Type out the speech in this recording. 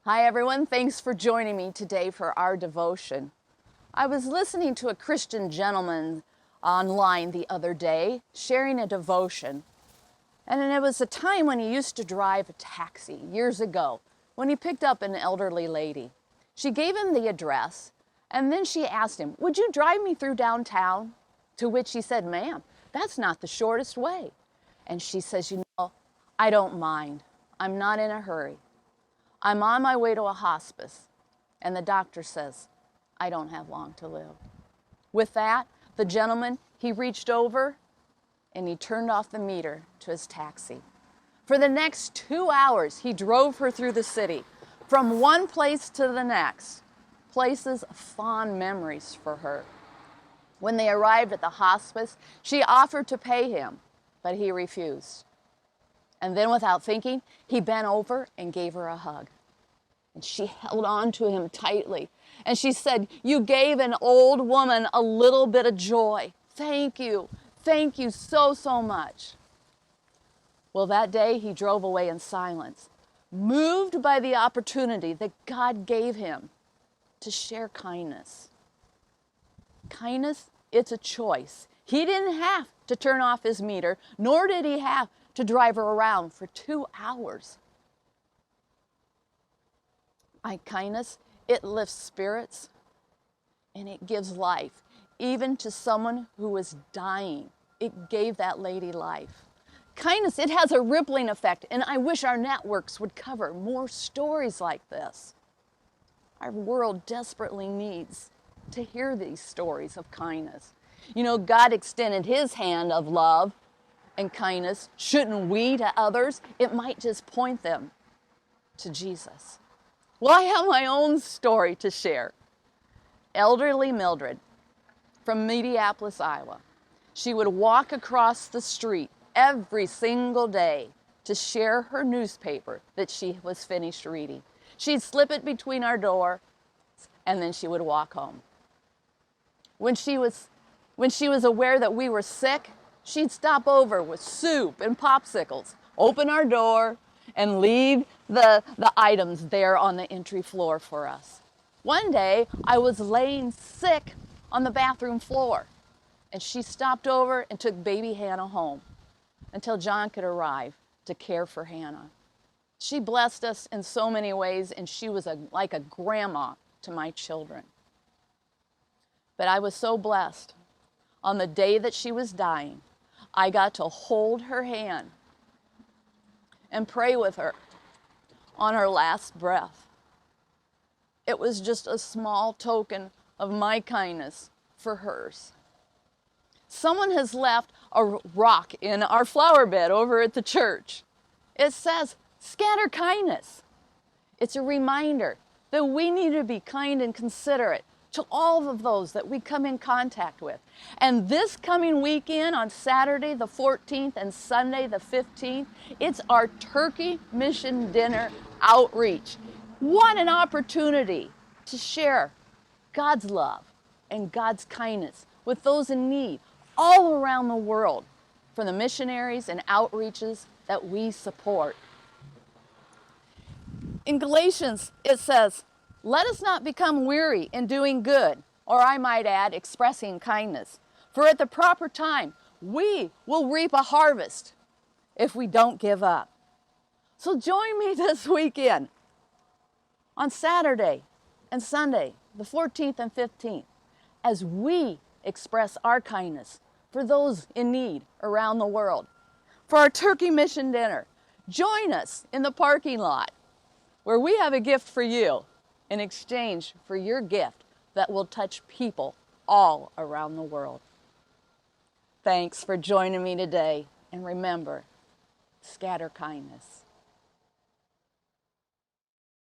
Hi everyone, thanks for joining me today for our devotion. I was listening to a Christian gentleman online the other day sharing a devotion. And it was a time when he used to drive a taxi years ago when he picked up an elderly lady. She gave him the address and then she asked him, "Would you drive me through downtown?" To which he said, "Ma'am, that's not the shortest way." And she says, "I don't mind. I'm not in a hurry. I'm on my way to a hospice, and the doctor says I don't have long to live." With that, the gentleman, he reached over and he turned off the meter to his taxi. For the next 2 hours, he drove her through the city, from one place to the next, places of fond memories for her. When they arrived at the hospice, she offered to pay him, but he refused. And then without thinking, he bent over and gave her a hug. And she held on to him tightly. And she said, "You gave an old woman a little bit of joy. Thank you. Thank you so, so much." Well, that day he drove away in silence, moved by the opportunity that God gave him to share kindness. Kindness, it's a choice. He didn't have to turn off his meter, nor did he have to drive her around for 2 hours. Kindness, it lifts spirits and it gives life. Even to someone who was dying, it gave that lady life. Kindness, it has a rippling effect, and I wish our networks would cover more stories like this. Our world desperately needs to hear these stories of kindness. God extended his hand of love and kindness. Shouldn't we to others? It might just point them to Jesus. Well, I have my own story to share. Elderly Mildred from Minneapolis, Iowa. She would walk across the street every single day to share her newspaper that she was finished reading. She'd slip it between our door, and then she would walk home. When she was aware that we were sick, she'd stop over with soup and popsicles, open our door, and leave the items there on the entry floor for us. One day, I was laying sick on the bathroom floor, and she stopped over and took baby Hannah home until John could arrive to care for Hannah. She blessed us in so many ways, and she was like a grandma to my children. But I was so blessed. On the day that she was dying, I got to hold her hand and pray with her on her last breath. It was just a small token of my kindness for hers. Someone has left a rock in our flower bed over at the church. It says, "Scatter kindness." It's a reminder that we need to be kind and considerate to all of those that we come in contact with. And this coming weekend on Saturday the 14th and Sunday the 15th, it's our Turkey Mission Dinner outreach. What an opportunity to share God's love and God's kindness with those in need all around the world for the missionaries and outreaches that we support. In Galatians, it says, "Let us not become weary in doing good," or I might add, expressing kindness. "For at the proper time, we will reap a harvest if we don't give up." So join me this weekend on Saturday and Sunday, the 14th and 15th, as we express our kindness for those in need around the world. For our Turkey Mission Dinner, join us in the parking lot where we have a gift for you in exchange for your gift that will touch people all around the world. Thanks for joining me today, and remember, scatter kindness.